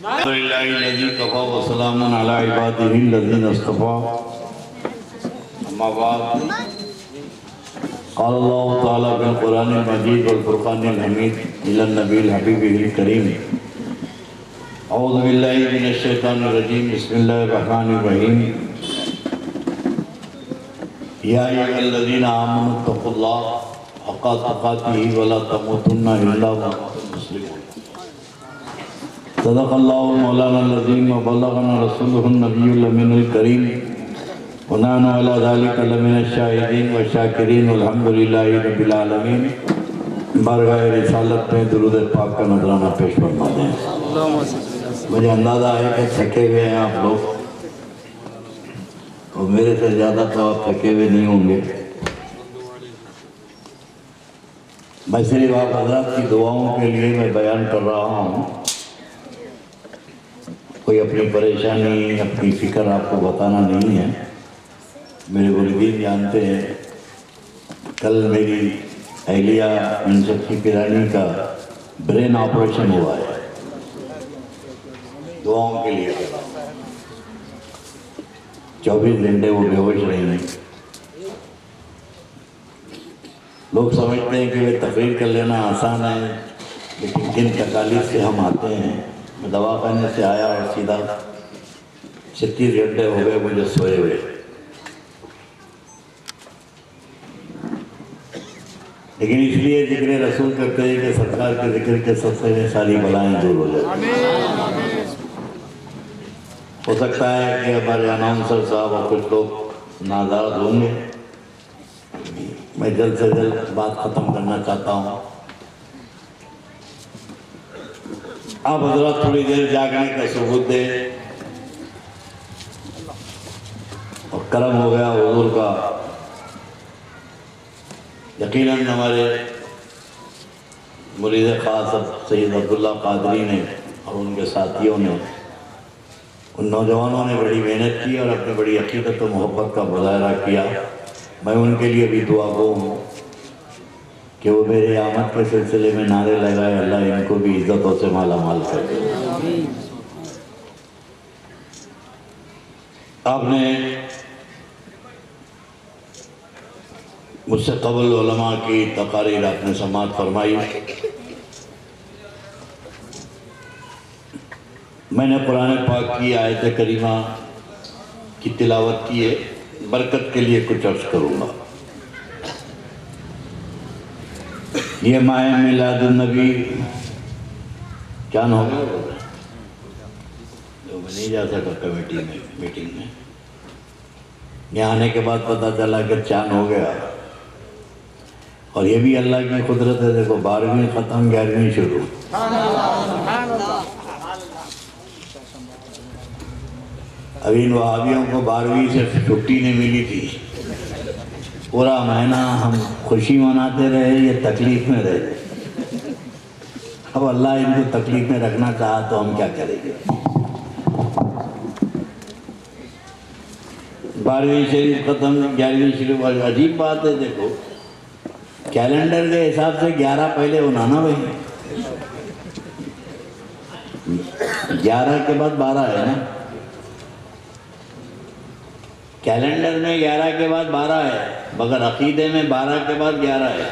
अल्हम्दुलिल्लाहिल्लज़ी Kaffa व सलामुन अला इबादिहिल्लज़ीना इस्तफ़ा। अम्मा बाद, क़ाल अल्लाहु तआला फ़िल क़ुरआनिल मजीद वल फ़ुरक़ानिल हमीद इलन नबील हबीबिल करीम। औज़ु बिल्लाहि मिनश शैतानिर रजीम। बिस्मिल्लाहिर रहमानिर रहीम। या अय्युहल्लज़ीना आमनु तक़ुल्लाह हक़्क़ा तुक़ातिही व ला तमूतुन्ना इल्ला व अंतुम मुस्लिमून। सदक़ल्लाहु मौलानाल अज़ीम व बल्लगना रसूलुहुन नबियुल अमीनुल करीम व नहनु अला ज़ालिका लमिनश शाहिदीन व शाकिरीन वल्हम्दुलिल्लाहि रब्बिल आलमीन। बारगाह रिसालत में दुरूद पाक का नजराना पेश फरमा दें। मुझे अंदाज़ा है कि थके हुए हैं आप लोग, और मेरे से ज़्यादा तो आप थके हुए नहीं होंगे। मैं सिर्फ आप हज़रात की दुआओं के लिए मैं बयान कर रहा हूँ। कोई अपनी परेशानी अपनी फ़िक्र आपको बताना नहीं है। मेरे मुरीदीन जानते हैं, कल मेरी अहलिया मनशक्ति पिरानी का ब्रेन ऑपरेशन हुआ है। दुआओं के लिए 24 घंटे वो बेहोश रही। लोग समझते हैं कि वे तकरीर कर लेना आसान है, लेकिन जिन तकालीफ से हम आते हैं, मैं दवाखाने से आया और सीधा 36 घंटे हो गए मुझे सोए हुए। लेकिन इसलिए जिक्र रसूल करते हैं कि सरकार के जिक्र के सबसे में सारी बलाएं दूर हो जाती हैं। हो सकता है कि हमारे अनाउंसर साहब और कुछ लोग नाराज होंगे। मैं जल्द से जल्द बात ख़त्म करना चाहता हूँ। आप हज़रात थोड़ी देर जागने का सबूत दें, और करम हो गया हुजूर का। यकीनन हमारे मुरीद ख़ास सैयद अब्दुल्ला कादरी ने और उनके साथियों ने, उन नौजवानों ने बड़ी मेहनत की और अपनी बड़ी अक़ीदत और मोहब्बत का मुज़ाहरा किया। मैं उनके लिए भी दुआ गो हूँ कि वो मेरे आमद के सिलसिले में नारे लगाए, अल्लाह इनको भी इज़्ज़तों से माला माल कर दे। आपने मुझसे क़बल उलमा की तक़रीर आपने समाअत फरमाई। मैंने कुरान पाक की आयत करीमा की तिलावत की है। बरकत के लिए कुछ अर्ज़ करूँगा। ये माह मिलादुन्नबी क्या हो गया, तो मैं नहीं जा सका कमेटी में मीटिंग में। यहाँ आने के बाद पता चला कि चांद हो गया। और ये भी अल्लाह की कुदरत है। देखो 12वीं ख़त्म 11वीं शुरू। अभी इन वहाबियों को 12वीं से छुट्टी नहीं मिली थी। पूरा महीना हम खुशी मनाते रहे, ये तकलीफ़ में रहे। अब अल्लाह इनको तकलीफ़ में रखना चाहा तो हम क्या करेंगे। 12वीं शरीफ ख़त्म 11वीं शुरू। अजीब बात है, देखो कैलेंडर के हिसाब से 11 पहले होना ना भाई। 11 के बाद 12 है ना। कैलेंडर में 11 के बाद 12 है, मगर अकीदे में 12 के बाद 11 है।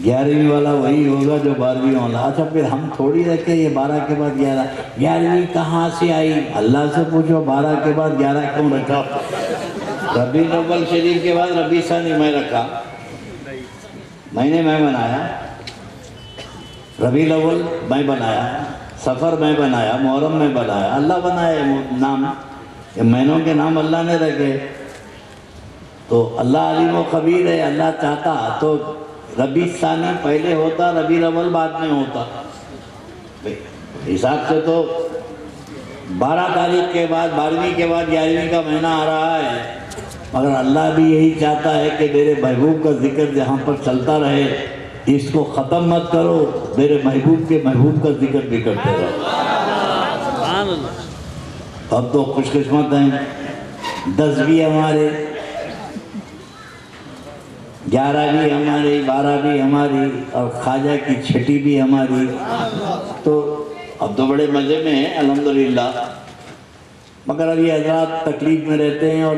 11वीं वाला वही होगा जो 12वीं वाला। अच्छा, फिर हम थोड़ी रखे ये 12 के बाद 11। 11वीं कहाँ से आई, अल्लाह से पूछो। 12 के बाद 11 क्यों रखा। रबीउल अव्वल शरीफ के बाद रबी सानी मैं रखा, महीने मैं बनाया। रबीउल अव्वल मैं बनाया, सफ़र मैं बनाया, मुहर्रम में बनाया। अल्लाह बनाए नाम, ये महीनों के नाम अल्लाह ने रखे। तो अल्लाह अलीम व खबीर है। अल्लाह चाहता तो रबी सानी पहले होता, रबीउल अव्वल बाद में होता। हिसाब से तो 12 तारीख के बाद 12वीं के बाद 11वीं का महीना आ रहा है। मगर अल्लाह भी यही चाहता है कि मेरे महबूब का जिक्र जहाँ पर चलता रहे, इसको ख़त्म मत करो। मेरे महबूब के महबूब का जिक्र भी करते रहो। अब तो खुशकिस्मत हैं 10 भी हमारे 11 भी हमारी, 12 भी हमारी और ख्वाजा की छठी भी हमारी। तो अब तो बड़े मज़े में हैं अल्हम्दुलिल्लाह। मगर अब ये हज़रात तकलीफ़ में रहते हैं और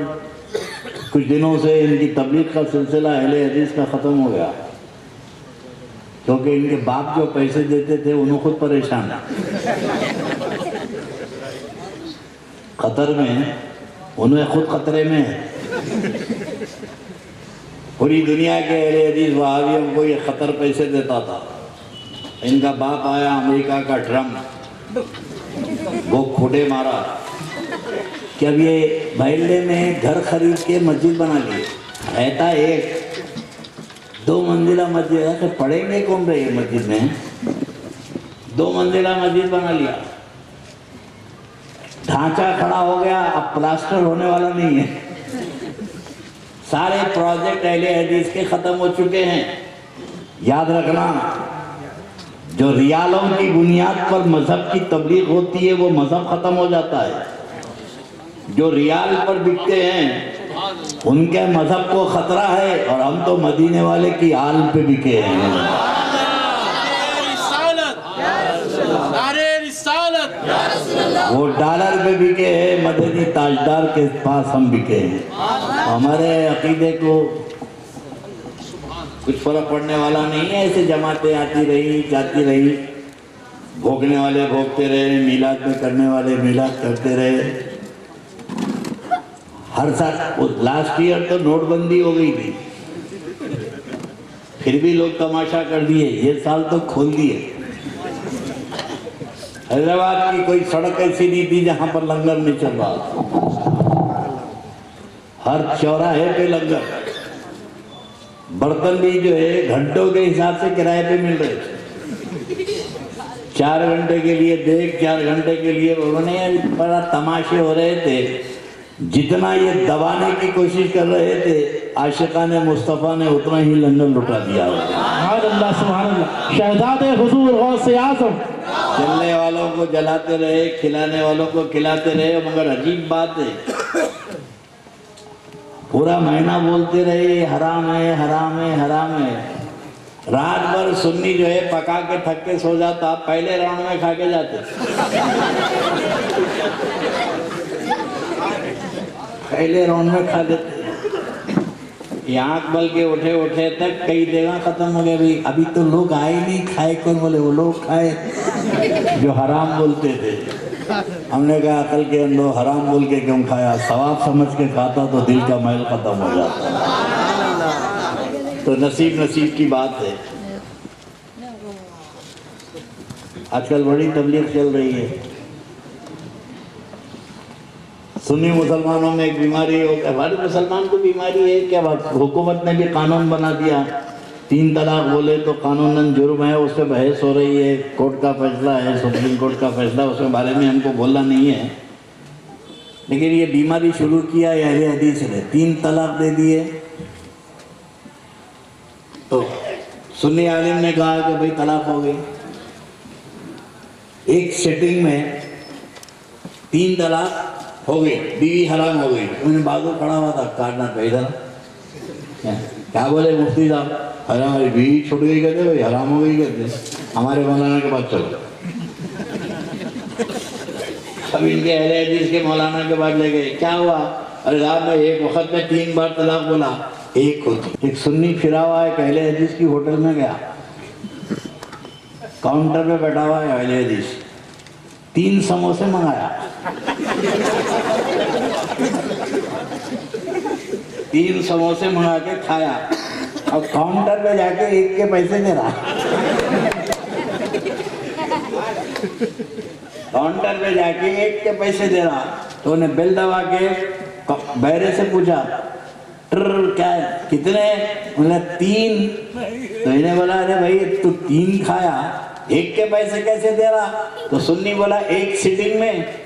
कुछ दिनों से इनकी तबलीग का सिलसिला अहले हदीस का ख़त्म हो गया, क्योंकि इनके बाप जो पैसे देते थे उन्हें खुद परेशान है, खतर में है, उन्हें खुद खतरे में है। पूरी दुनिया के अहले हदीस वहाबियों को ये खतर पैसे देता था। इनका बाप आया अमेरिका का ड्रम, वो खुदे मारा कि अब ये महल्ले में घर खरीद के मस्जिद बना लिए। रहता एक 2 मंजिला मस्जिद है, तो पढ़ेंगे कौन रहे मस्जिद में? 2 मंजिला मस्जिद बना लिया, ढांचा खड़ा हो गया, अब प्लास्टर होने वाला नहीं है। सारे प्रोजेक्ट अहले हदीस के ख़त्म हो चुके हैं। याद रखना, जो रियालों की बुनियाद पर मज़हब की तबलीग होती है वो मज़हब ख़त्म हो जाता है। जो रियाल पर बिकते हैं उनके मज़हब को ख़तरा है, और हम तो मदीने वाले की आल पे बिके हैं। वो डॉलर पे बिके हैं, मदनी ताजदार के पास हम बिके हैं। हमारे अकीदे को कुछ फर्क पड़ने वाला नहीं है। ऐसे जमातें आती रही जाती रही, भोगने वाले भोगते रहे, मिलाद में करने वाले मिलाद करते रहे। हर साल, वो लास्ट ईयर तो नोटबंदी हो गई थी, फिर भी लोग तमाशा कर दिए। ये साल तो खोल दिए। हैदराबाद की कोई सड़क ऐसी नहीं थी जहां पर लंगर नहीं चल रहा। हर चौराहे पे लंगर। बर्तन भी जो है घंटों के हिसाब से किराए पे मिल रहे थे। 4 घंटे के लिए देख, 4 घंटे के लिए उन्होंने बड़ा तमाशे हो रहे थे। जितना ये दबाने की कोशिश कर रहे थे आशिकाने मुस्तफ़ा ने उतना ही लंगर लुटा दिया। शहजादे हुजूर गौसे आज़म जलने वालों को जलाते रहे, खिलाने वालों को खिलाते रहे। मगर अजीब बात है, पूरा महीना बोलते रहे हराम है, हराम है, हराम है। रात भर सुन्नी जो है पका के थक के सो जाता, पहले राउंड में खा के जाते। पहले राउंड में खा लेते। आँख बल के उठे उठे तक कई जगह खत्म हो गए। भाई अभी तो लोग आए नहीं, खाए कौन? बोले वो लोग खाए जो हराम बोलते थे। हमने कहा अकल के अंदर हराम बोल के क्यों खाया? सवाब समझ के खाता तो दिल का मैल खत्म हो जाता। तो नसीब नसीब की बात है। आजकल बड़ी तबलीग चल रही है। सुन्नी मुसलमानों में एक बीमारी हो, हमारे मुसलमान को बीमारी है क्या? हुकूमत ने भी कानून बना दिया, 3 तलाक बोले तो कानूनन जुर्म है, उस पर बहस हो रही है। कोर्ट का फैसला है, सुप्रीम कोर्ट का फैसला, उसके बारे में हमको बोलना नहीं है। लेकिन ये बीमारी शुरू किया है अहले हदीस ने, 3 तलाक दे दिए। तो सुन्नी आलिम ने कहा कि भाई तलाक हो गई। एक सेटिंग में 3 तलाक हो गई, बीवी हराम हो गई। उन्हें बाजू खड़ा हुआ था, काटना पैदा क्या बोले मुफ्ती साहब? अरे हमारी बीवी छूट गई कहते, भाई हराम हो गई कहते। हमारे मौलाना के पास चलो। अब इनके अहले हदीस के मौलाना के पास ले गए। क्या हुआ? अरे रात में एक वक्त में 3 बार तलाक बोला। एक सुन्नी फिरा हुआ है अहले हदीस की होटल में गया, काउंटर पे बैठा हुआ है अहले हदीस, 3 समोसे मंगाया। 3 समोसे मंगा के खाया और काउंटर पे जाके एक के पैसे दे रहा। काउंटर पे जाके एक के पैसे दे रहा। तो उन्हें बिल दबा के बैरे से पूछा, क्या है, कितने? बोला 3। तो इन्हें बोला अरे भाई तू 3 खाया, एक के पैसे कैसे दे रहा? तो सुन्नी बोला एक सिटिंग में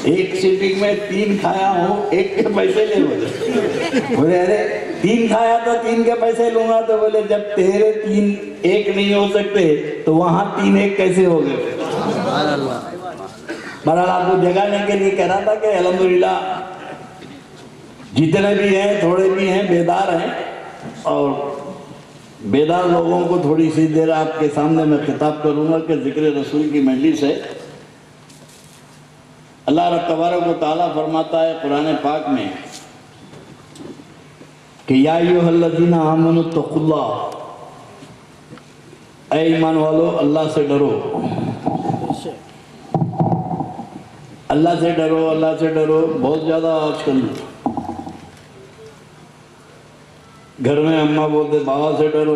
एक सिटिंग में 3 खाया हूँ, एक के पैसे ले। बोले अरे 3 खाया तो 3 के पैसे लूंगा। तो बोले जब तेरे 3 एक नहीं हो सकते तो वहां 3 एक कैसे हो गए? बहरहाल आपको जगाने के लिए कह रहा था कि अल्हम्दुलिल्लाह जितने भी हैं थोड़े भी हैं बेदार हैं, और बेदार लोगों को थोड़ी सी देर आपके सामने मैं खिताब करूंगा कि जिक्र रसूल की मंडली से अल्लाह तबारक व तआला फरमाता है कुरान पाक में कि या अय्युहल्लज़ीना आमनुत्तक़ुल्लाह, ऐ ईमान वालो अल्लाह से डरो, अल्लाह से डरो, अल्लाह से डरो। बहुत ज़्यादा आजकल घर में अम्मा बोलते बाबा से डरो,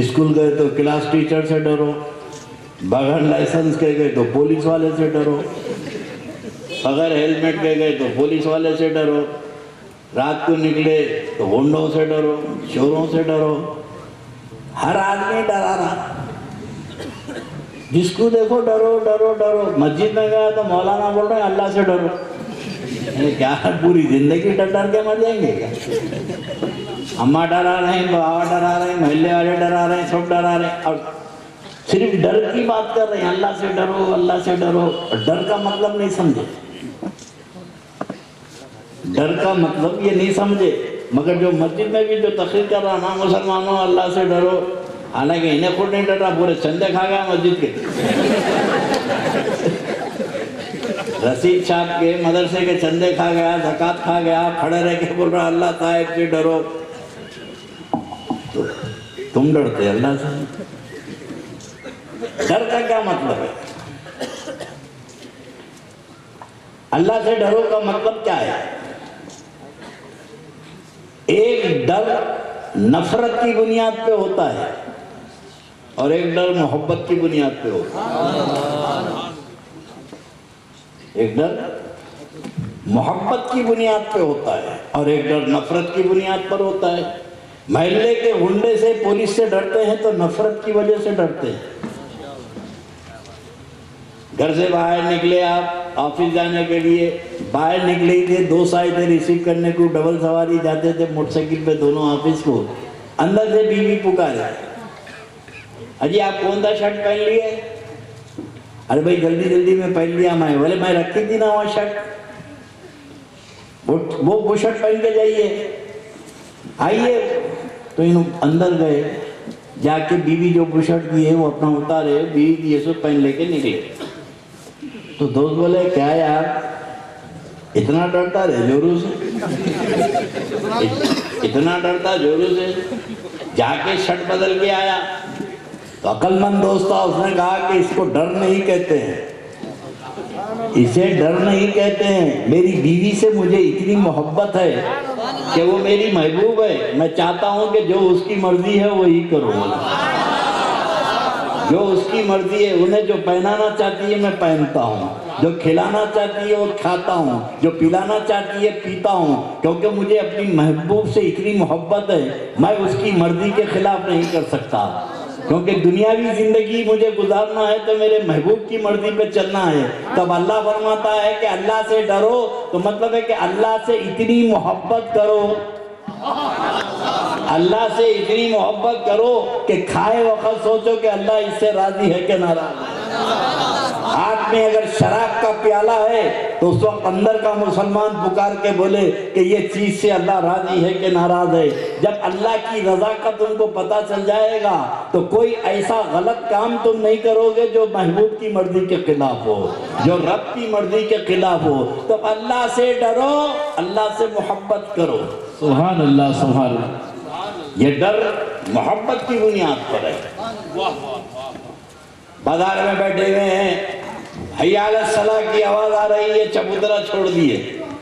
स्कूल गए तो क्लास टीचर से डरो, बगैर लाइसेंस के गए तो पुलिस वाले से डरो, बगैर हेलमेट के गए तो पुलिस वाले से डरो, रात को निकले तो गुंडों से डरो, चोरों से डरो। हर आदमी डरा रहा, जिसको देखो डरो डरो डरो। मस्जिद में गया तो मौलाना बोल रहे हैं अल्लाह से डरो। क्या पूरी जिंदगी डर डर के मर जाएंगे क्या? अम्मा डरा रहे हैं, बाबा डरा रहे हैं, मोहल्ले वाले डरा रहे हैं, सब डरा रहे हैं, और सिर्फ डर की बात कर रहे हैं, अल्लाह से डरो, अल्लाह से डरो। और डर का मतलब नहीं समझे, डर का मतलब ये नहीं समझे। मगर जो मस्जिद में भी जो तकरीर कर रहा ना, मुसलमानों अल्लाह से डरो, हालांकि इन्हें खुद नहीं डर रहा, पूरे चंदे खा गया मस्जिद के, रसीद छाप के मदरसे के चंदे खा गया, ज़कात खा गया, खड़े रह के बोल रहा अल्लाह साहिब से डरो। तो तुम डरते अल्लाह से? डर का क्या मतलब है? अल्लाह से डरो का मतलब क्या है? एक डर नफरत की बुनियाद पे होता है और एक डर मोहब्बत की बुनियाद पे होता है। एक डर मोहब्बत की बुनियाद पे होता है और एक डर नफरत की बुनियाद पर होता है। महल्ले के गुंडे से, पुलिस से डरते हैं तो नफरत की वजह से डरते हैं। घर से बाहर निकले आप ऑफिस जाने के लिए, बाहर निकले ही थे, 2 साल थे रिसीव करने को, डबल सवारी जाते थे मोटरसाइकिल पे दोनों ऑफिस को, अंदर से बीवी पुकारे, अजी आप कौन सा शर्ट पहन लिए? अरे भाई जल्दी जल्दी में पहन लिया मैं। बोले मैं रखी थी ना वहाँ शर्ट, वो शर्ट पहन के जाइए, आइए। तो इन अंदर गए, जाके बीवी जो बुशर्ट की है वो अपना उतारे, बीवी ये सब पहन लेके निकले। तो दोस्त बोले क्या यार इतना डरता रहे जोरू से, इतना डरता जोरू से। जाके शर्ट बदल के आया तो अक्लमंद दोस्त था, उसने कहा कि इसको डर नहीं कहते हैं, इसे डर नहीं कहते हैं। मेरी बीवी से मुझे इतनी मोहब्बत है कि वो मेरी महबूब है, मैं चाहता हूँ कि जो उसकी मर्जी है वही करूँ, जो उसकी मर्जी है। उन्हें जो पहनाना चाहती है मैं पहनता हूँ, जो खिलाना चाहती है वो खाता हूँ, जो पिलाना चाहती है पीता हूँ, क्योंकि मुझे अपनी महबूब से इतनी मोहब्बत है, मैं उसकी मर्जी के खिलाफ नहीं कर सकता। क्योंकि दुनियावी जिंदगी मुझे गुजारना है तो मेरे महबूब की मर्जी पे चलना है। तब अल्लाह फरमाता है कि अल्लाह से डरो, तो मतलब है कि अल्लाह से इतनी मोहब्बत करो, अल्लाह से इतनी मोहब्बत करो कि खाए वक्त सोचो कि अल्लाह इससे राजी है कि नाराज है। हाथ में अगर शराब का प्याला है तो उस वक्त अंदर का मुसलमान पुकार के बोले कि ये चीज से अल्लाह राजी है कि नाराज है। जब अल्लाह की रजा का तुमको पता चल जाएगा तो कोई ऐसा गलत काम तुम नहीं करोगे जो महबूब की मर्जी के खिलाफ हो, जो रब की मर्जी के खिलाफ हो। तो अल्लाह से डरो, अल्लाह से मोहब्बत करो। सुभान अल्लाह, सुभान अल्लाह। ये डर मोहब्बत की बुनियाद पर है। बाजार में बैठे हुए हैं, हय्या अला सलाह की आवाज आ रही है, चबूतरा छोड़ दिए,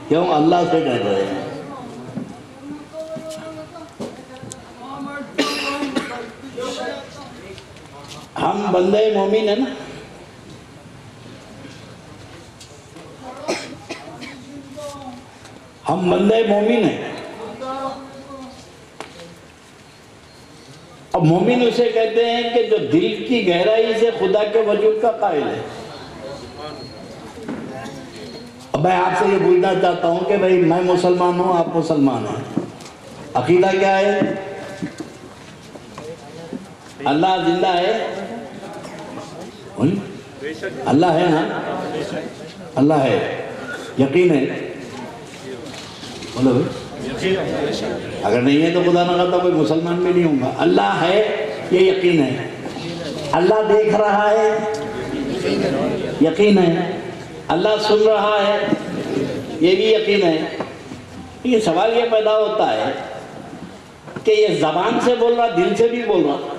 क्यों? अल्लाह से डर रहे हैं। हम बंदे मोमिन है ना, हम बंदे मोमिन है। अब मोमिन उसे कहते हैं कि जो दिल की गहराई से खुदा के वजूद का कायल है। अब मैं आपसे ये पूछना चाहता हूं कि भाई मैं मुसलमान हूं, आप मुसलमान हैं, अकीदा क्या है? अल्लाह जिंदा है? अल्लाह है ना? अल्लाह है, यकीन है। बोलो भाई, अगर नहीं है तो खुदा ना करता कोई मुसलमान भी नहीं होगा। अल्लाह है ये यकीन है, अल्लाह देख रहा है यकीन है, अल्लाह सुन रहा है ये भी यकीन है। ये सवाल ये पैदा होता है कि ये ज़बान से बोल रहा, दिल से भी बोल रहा।